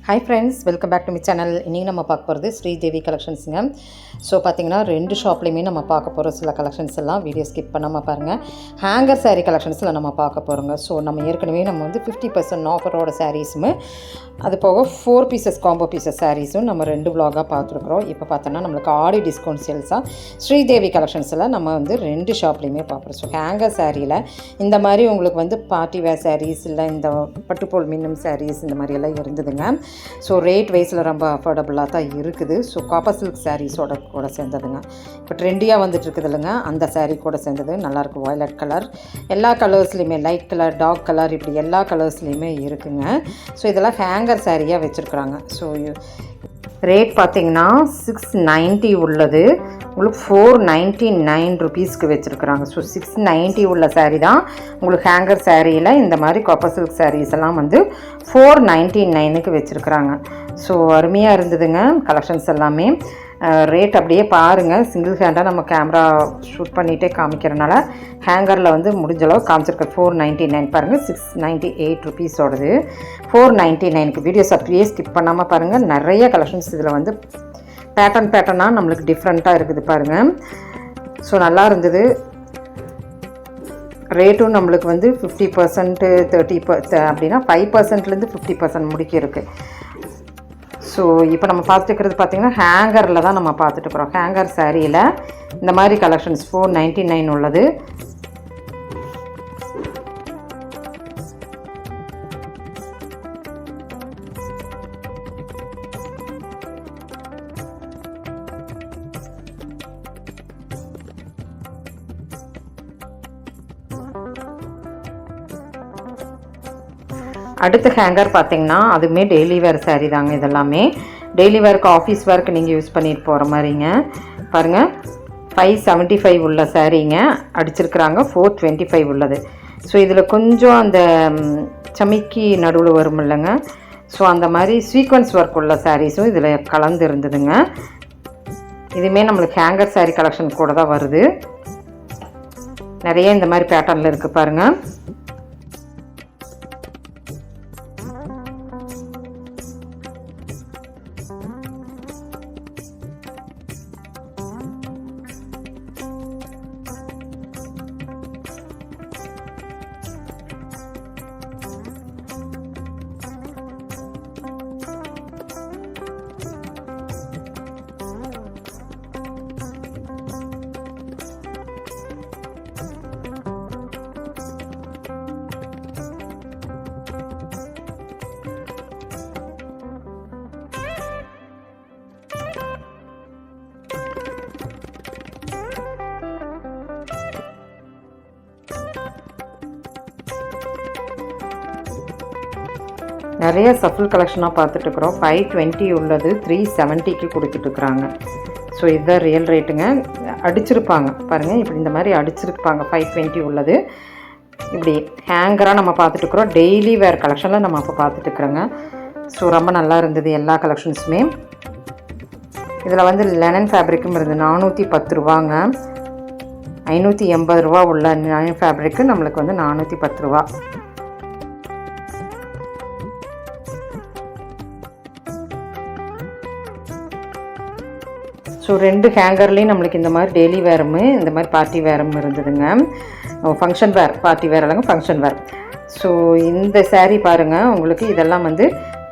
Hi friends, welcome back to my channel. இன்றைக்கி நம்ம பார்க்க போகிறது ஸ்ரீதேவி கலெக்ஷன்ஸுங்க. ஸோ பார்த்திங்கன்னா 2 ஷாப்லேயுமே நம்ம பார்க்க போகிற சில கலெக்ஷன்ஸ் எல்லாம் வீடியோ ஸ்கிப் பண்ணாமல் பாருங்கள். ஹேங்கர் சாரீ கலெக்ஷன்ஸில் நம்ம பார்க்க போகிறோங்க. ஸோ நம்ம ஏற்கனவே நம்ம வந்து 50% ஆஃபரோட சாரீஸும் அது போக 4 பீசஸ் காம்போ பீசஸ் சாரீஸும் நம்ம 2 vlog-ஆக பார்த்துருக்குறோம். இப்போ பார்த்தோன்னா நம்மளுக்கு ஆடி டிஸ்கவுண்ட் சேல்ஸாக ஸ்ரீதேவி கலெக்ஷன்ஸில் நம்ம வந்து 2 ஷாப்லேயுமே பார்க்குறோம். ஸோ ஹேங்கர் சாரியில் இந்த மாதிரி உங்களுக்கு வந்து பார்ட்டி வேர் சாரீஸ் இல்லை இந்த பட்டுப்போல் மின்னும் சாரீஸ் இந்த மாதிரியெல்லாம் இருந்ததுங்க. ஸோ ரேட் வைஸில் ரொம்ப அஃபோர்டபுளாக தான் இருக்குது. ஸோ காப்பர் சில்க் சாரீஸோட கூட சேர்ந்ததுங்க. இப்போ ட்ரெண்டியாக வந்துட்டு இருக்குது இல்லைங்க, அந்த சாரீ கூட சேர்ந்தது நல்லாயிருக்கும். வயலட் கலர், எல்லா கலர்ஸ்லேயுமே லைட் கலர், டார்க் கலர், இப்படி எல்லா கலர்ஸ்லேயுமே இருக்குங்க. ஸோ இதெல்லாம் ஹேங்கர் சாரியாக வச்சுருக்குறாங்க. ஸோ ரேட் பார்த்திங்கன்னா 690 உள்ளது, உங்களுக்கு 499 ருபீஸ்க்கு வச்சுருக்குறாங்க. ஸோ 690 உள்ள சாரீ தான் உங்களுக்கு ஹேங்கர் சாரியில் இந்த மாதிரி காப்பர் சில்க் சாரீஸ் எல்லாம் வந்து 499க்கு வச்சுருக்குறாங்க. ஸோ அருமையாக இருந்ததுங்க கலெக்ஷன்ஸ் எல்லாமே. ரேட் அப்படியே பாருங்கள். சிங்கிள் ஹேண்டாக நம்ம கேமரா ஷூட் பண்ணிகிட்டே காமிக்கிறனால ஹேங்கரில் வந்து முடிஞ்சளவு காமிச்சிருக்க 499 பாருங்கள். 698 ருபீஸோடது 499க்கு வீடியோஸ் அப்படியே ஸ்கிப் பண்ணாமல் பாருங்கள். நிறைய கலெக்ஷன்ஸ் இதில் வந்து பேட்டர்னாக நம்மளுக்கு டிஃப்ரெண்ட்டாக இருக்குது பாருங்கள். ஸோ நல்லா இருந்தது. ரேட்டும் நம்மளுக்கு வந்து 50% 30% அப்படின்னா 5%லேருந்து 50% முடிக்க இருக்குது. ஸோ இப்போ நம்ம பார்த்துட்டு இருக்கிறது பார்த்திங்கன்னா ஹேங்கரில் தான் நம்ம பார்த்துட்டு இருக்கிறோம். ஹேங்கர் சாரியில் இந்த மாதிரி கலெக்ஷன்ஸ் 499 உள்ளது. அடுத்த ஹேங்கர் பார்த்திங்கன்னா அதுவுமே டெய்லி வேர் சாரீ தாங்க. இதெல்லாமே டெய்லி வேர்க்கு ஆஃபீஸ் வேர்க்கு நீங்கள் யூஸ் பண்ணிட்டு போகிற மாதிரிங்க. பாருங்கள் 575 உள்ள சாரீங்க அடிச்சிருக்கிறாங்க. 425 உள்ளது. ஸோ இதில் கொஞ்சம் அந்த சமிக்கி நடுவில் வரும் இல்லைங்க, ஸோ அந்த மாதிரி சீக்வன்ஸ் ஒர்க் உள்ள சாரீஸும் இதில் கலந்து இருந்ததுங்க. இதுவுமே நம்மளுக்கு ஹேங்கர் சாரீ கலெக்ஷன் கூட தான் வருது. நிறைய இந்த மாதிரி பேட்டர்னில் இருக்குது பாருங்கள். நிறைய சஃபில் கலெக்ஷனாக பார்த்துட்ருக்குறோம். 520 உள்ளது 370க்கு கொடுத்துட்ருக்குறாங்க. ஸோ இதுதான் ரியல் ரேட்டுங்க. அடிச்சிருப்பாங்க பாருங்கள், இப்படி இந்த மாதிரி அடிச்சிருப்பாங்க. 520 உள்ளது இப்படி ஹேங்கராக நம்ம பார்த்துட்ருக்குறோம். டெய்லி வேர் கலெக்ஷனில் நம்ம அப்போ பார்த்துட்ருக்குறோங்க. ஸோ ரொம்ப நல்லா இருந்தது எல்லா கலெக்ஷன்ஸுமே. இதில் வந்து லெனன் ஃபேப்ரிக்கும் இருந்தது. 410 ரூபாங்க. 580 ரூபா உள்ள லெனன் ஃபேப்ரிக்கு நம்மளுக்கு வந்து 410 ரூபா. ஸோ 2 ஹேங்கர்லேயும் நம்மளுக்கு இந்த மாதிரி டெய்லி வேரும் இந்த மாதிரி பார்ட்டி வேரும் இருந்ததுங்க. ஃபங்க்ஷன் வேர், பார்ட்டி வேர் இல்லைங்க, ஃபங்க்ஷன் வேர். ஸோ இந்த சாரீ பாருங்கள், உங்களுக்கு இதெல்லாம் வந்து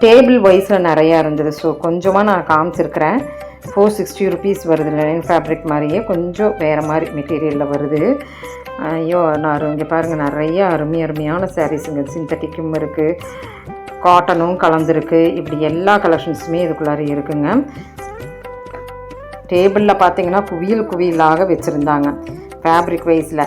டேபிள் வைஸில் நிறையா இருந்தது. ஸோ கொஞ்சமாக நான் காமிச்சிருக்கிறேன். 460 ருபீஸ் வருது. லைன் ஃபேப்ரிக் மாதிரியே கொஞ்சம் வேறு மாதிரி மெட்டீரியலில் வருது. ஐயோ நான் இங்கே பாருங்கள், நிறைய அருமையான சாரீஸுங்க. சிந்தட்டிக்கும் இருக்குது, காட்டனும் கலந்துருக்கு. இப்படி எல்லா கலெக்ஷன்ஸுமே இதுக்குள்ளார இருக்குங்க. டேபிளில் பார்த்தீங்கன்னா குவியலாக வச்சுருந்தாங்க ஃபேப்ரிக் வைஸில்.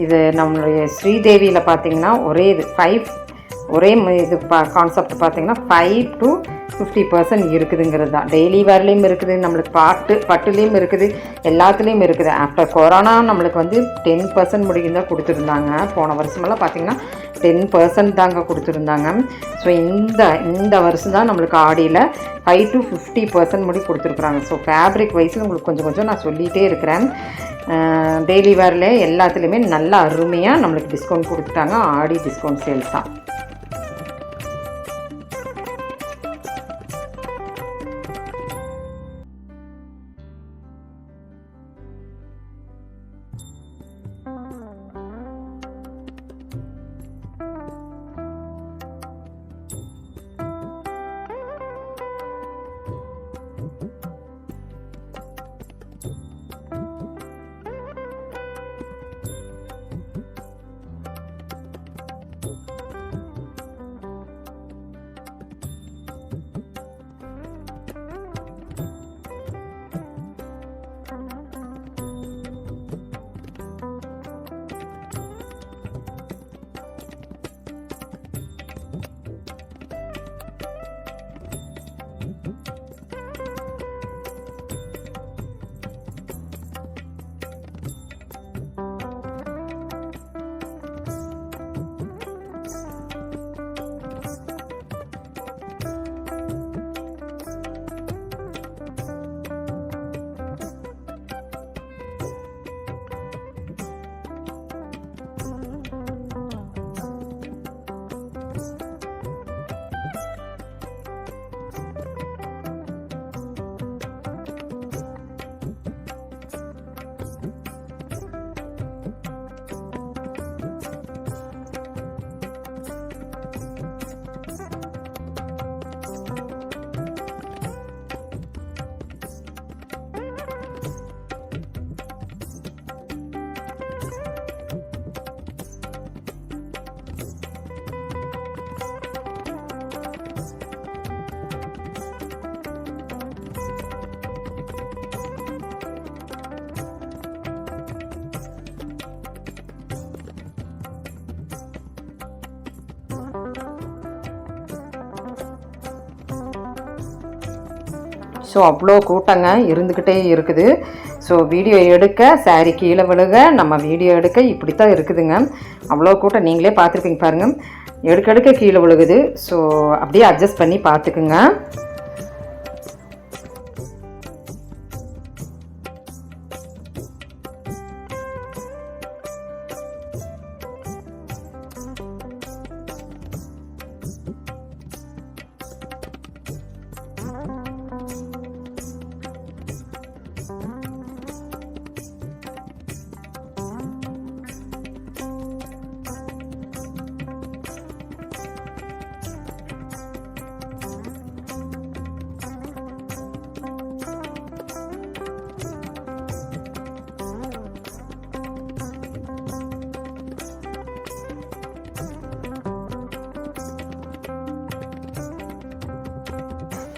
இது நம்மளுடைய ஸ்ரீதேவியில் பார்த்தீங்கன்னா ஒரே இது கான்செப்ட் பார்த்தீங்கன்னா 5 to 50% இருக்குதுங்கிறது தான். டெய்லி வேர்லேயும் இருக்குது, நம்மளுக்கு பட்டுலேயும் இருக்குது, எல்லாத்துலேயும் இருக்குது. ஆஃப்டர் கொரோனா நம்மளுக்கு வந்து 10% முடிக்கும் தான் கொடுத்துருந்தாங்க. போன வருஷமெல்லாம் பார்த்திங்கன்னா 10% தாங்க கொடுத்துருந்தாங்க. ஸோ இந்த வருஷம் தான் நம்மளுக்கு ஆடியில் 5 to 50% முடி கொடுத்துருக்குறாங்க. ஸோ ஃபேப்ரிக் வைஸில் உங்களுக்கு கொஞ்சம் நான் சொல்லிகிட்டே இருக்கிறேன். டெய்லி வேரில் எல்லாத்துலேயுமே நல்லா அருமையாக நம்மளுக்கு டிஸ்கவுண்ட் கொடுத்துட்டாங்க. ஆடி டிஸ்கவுண்ட் சேல்ஸ் தான். ஸோ அவ்வளோ கூட்டங்க இருந்துக்கிட்டே இருக்குது. ஸோ வீடியோ எடுக்க சாரி கீழே விழுக நம்ம வீடியோ எடுக்க இப்படி தான் இருக்குதுங்க. அவ்வளோ கூட்டம் நீங்களே பார்த்துருப்பீங்க பாருங்கள், எடுக்க எடுக்க கீழே விழுகுது. ஸோ அப்படியே அட்ஜஸ்ட் பண்ணி பார்த்துக்குங்க.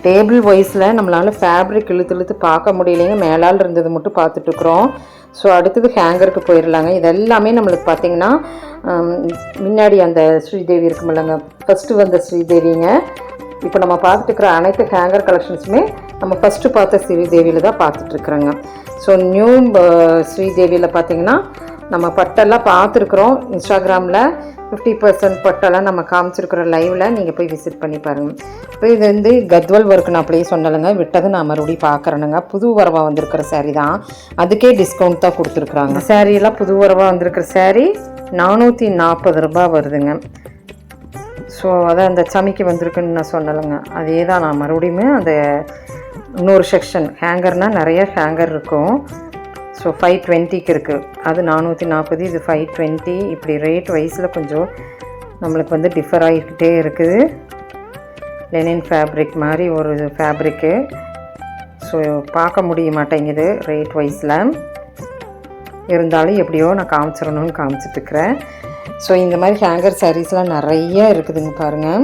டேபிள் வைஸில் நம்மளால் ஃபேப்ரிக் இழுத்து பார்க்க முடியலைங்க, மேலால் இருந்தது மட்டும் பார்த்துட்ருக்குறோம். ஸோ அடுத்தது ஹேங்கருக்கு போயிடலாங்க. இதெல்லாமே நம்மளுக்கு பார்த்திங்கன்னா முன்னாடி அந்த ஸ்ரீதேவி இருக்குமில்லங்க, ஃபஸ்ட்டு வந்த ஸ்ரீதேவிங்க. இப்போ நம்ம பார்த்துட்டுருக்குற அனைத்து ஹேங்கர் கலெக்ஷன்ஸுமே நம்ம ஃபஸ்ட்டு பார்த்த ஸ்ரீதேவியில் தான் பார்த்துட்ருக்குறோங்க. ஸோ நியூ ஸ்ரீதேவியில் பார்த்திங்கன்னா நம்ம பட்டெல்லாம் பார்த்துருக்குறோம். இன்ஸ்டாகிராமில் 50% பட்டெல்லாம் நம்ம காமிச்சிருக்கிற லைவில் நீங்கள் போய் விசிட் பண்ணி பாருங்கள். இப்போ இது வந்து கத்வல் ஒர்க் நான் அப்படியே சொன்னலைங்க, விட்டது நான் மறுபடியும் பார்க்குறேனுங்க. புது வரவாக வந்திருக்கிற சாரீ தான், அதுக்கே டிஸ்கவுண்ட் தான் கொடுத்துருக்குறாங்க. சாரீலாம் புது வரவாக வந்திருக்கிற சாரீ 440 ரூபாய் வருதுங்க. ஸோ அதான் அந்த சமைக்கு வந்திருக்குன்னு நான் சொன்னலைங்க, அதே தான் நான் மறுபடியுமே அந்த இன்னொரு செக்ஷன் ஹேங்கர்னால் நிறைய ஹேங்கர் இருக்கும். ஸோ 520க்கு இருக்குது, அது 440, இது 520. இப்படி ரேட் வைஸில் கொஞ்சம் நம்மளுக்கு வந்து டிஃபர் ஆகிக்கிட்டே இருக்குது. லெனின் ஃபேப்ரிக் மாதிரி ஒரு ஃபேப்ரிக்கு. ஸோ பார்க்க முடிய மாட்டேங்குது ரேட் வைஸில், இருந்தாலும் எப்படியோ நான் காமிச்சிடணும்னு காமிச்சிட்ருக்கிறேன். ஸோ இந்த மாதிரி ஹேங்கர் சாரீஸ்லாம் நிறைய இருக்குதுங்க பாருங்கள்.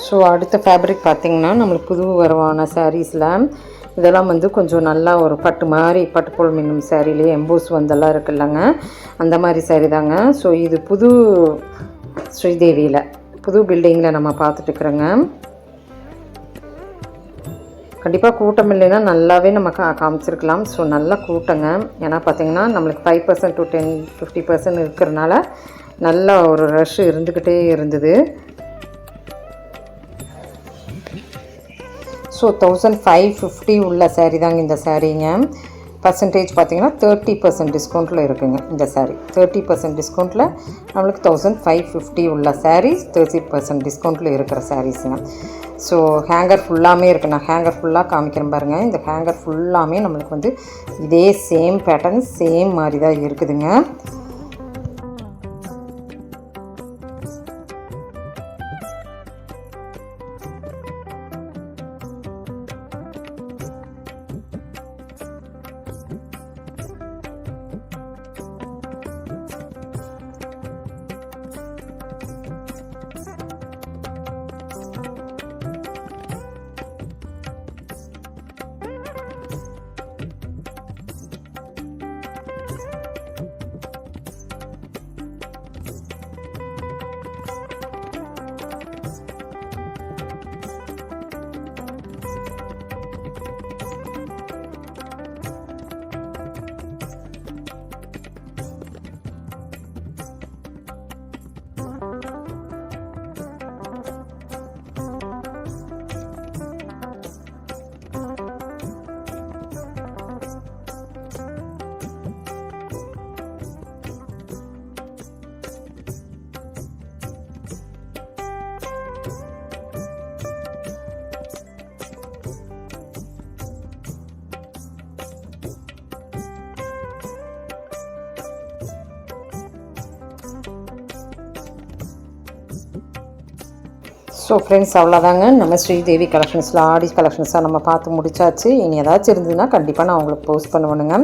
ஸோ அடுத்த ஃபேப்ரிக் பார்த்திங்கன்னா நம்மளுக்கு புது வரவான சாரீஸில் இதெல்லாம் வந்து கொஞ்சம் நல்லா ஒரு பட்டு மாதிரி பட்டு போல் மின்னும் சாரீலேயே எம்போஸ் வந்தெல்லாம் இருக்குல்லங்க, அந்த மாதிரி சாரீ தாங்க. ஸோ இது புது ஸ்ரீதேவியில் புது பில்டிங்கில் நம்ம பார்த்துட்டுருக்குறோங்க. கண்டிப்பாக கூட்டம் இல்லைன்னா நல்லாவே நம்ம காமிச்சிருக்கலாம். ஸோ நல்ல கூட்டங்க, ஏன்னா பார்த்திங்கன்னா நம்மளுக்கு 5% to 50% இருக்கிறனால நல்ல ஒரு ரஷ் இருந்துக்கிட்டே இருந்தது. ஸோ 1550 உள்ள சாரீ தாங்க இந்த சாரீங்க. பர்சன்டேஜ் பார்த்திங்கன்னா 30% டிஸ்கவுண்ட்டில் இருக்குங்க இந்த சாரீ. 30% டிஸ்கவுண்ட்டில் நம்மளுக்கு 1550 உள்ள சாரீஸ் 30% டிஸ்கவுண்ட்டில் இருக்கிற சாரீஸுங்க. ஸோ ஹேங்கர் ஃபுல்லாமே இருக்குது, நான் ஹேங்கர் ஃபுல்லாக காமிக்கிறேன் பாருங்கள். இந்த ஹேங்கர் ஃபுல்லாமே நம்மளுக்கு வந்து இதே சேம் பேட்டர்ன் சேம் மாதிரி தான் இருக்குதுங்க. ஸோ ஃப்ரெண்ட்ஸ் அவ்வளோதாங்க. நம்ம ஸ்ரீதேவி கலெக்ஷன்ஸில் ஆடி கலெக்ஷன்ஸாக நம்ம பார்த்து முடிச்சாச்சு. இனி ஏதாச்சும் இருந்ததுன்னா கண்டிப்பாக நான் உங்களுக்கு போஸ்ட் பண்ணுவேனுங்க.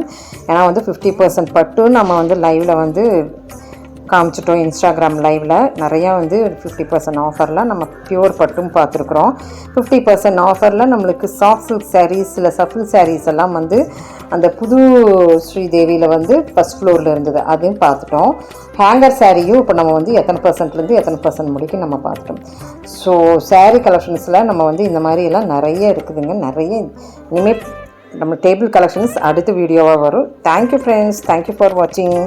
ஏன்னா வந்து 50% பட்டு நம்ம வந்து லைவில் வந்து காமிச்சிட்டோம். இன்ஸ்டாகிராம் லைவில் நிறையா வந்து 50% ஆஃபரில் நம்ம பியூர் பட்டும் பார்த்துருக்குறோம். 50% ஆஃபரில் நம்மளுக்கு சாஃப்ட் சில்க் சாரீஸ், சில சஃபில் சாரீஸ் எல்லாம் வந்து அந்த புது ஸ்ரீதேவியில் வந்து ஃபஸ்ட் ஃப்ளோரில் இருந்தது, அதையும் பார்த்துட்டோம். ஹேங்கர் சாரியும் இப்போ நம்ம வந்து எத்தனை பர்சன்ட்லேருந்து எத்தனை பர்சன்ட் முடிக்கும் நம்ம பார்த்துட்டோம். ஸோ சாரீ கலெக்ஷன்ஸில் நம்ம வந்து இந்த மாதிரியெல்லாம் நிறைய இருக்குதுங்க. நிறைய இனிமேல் நம்ம டேபிள் கலெக்ஷன்ஸ் அடுத்த வீடியோவாக வரும். தேங்க்யூ ஃப்ரெண்ட்ஸ், தேங்க்யூ ஃபார் வாட்சிங்.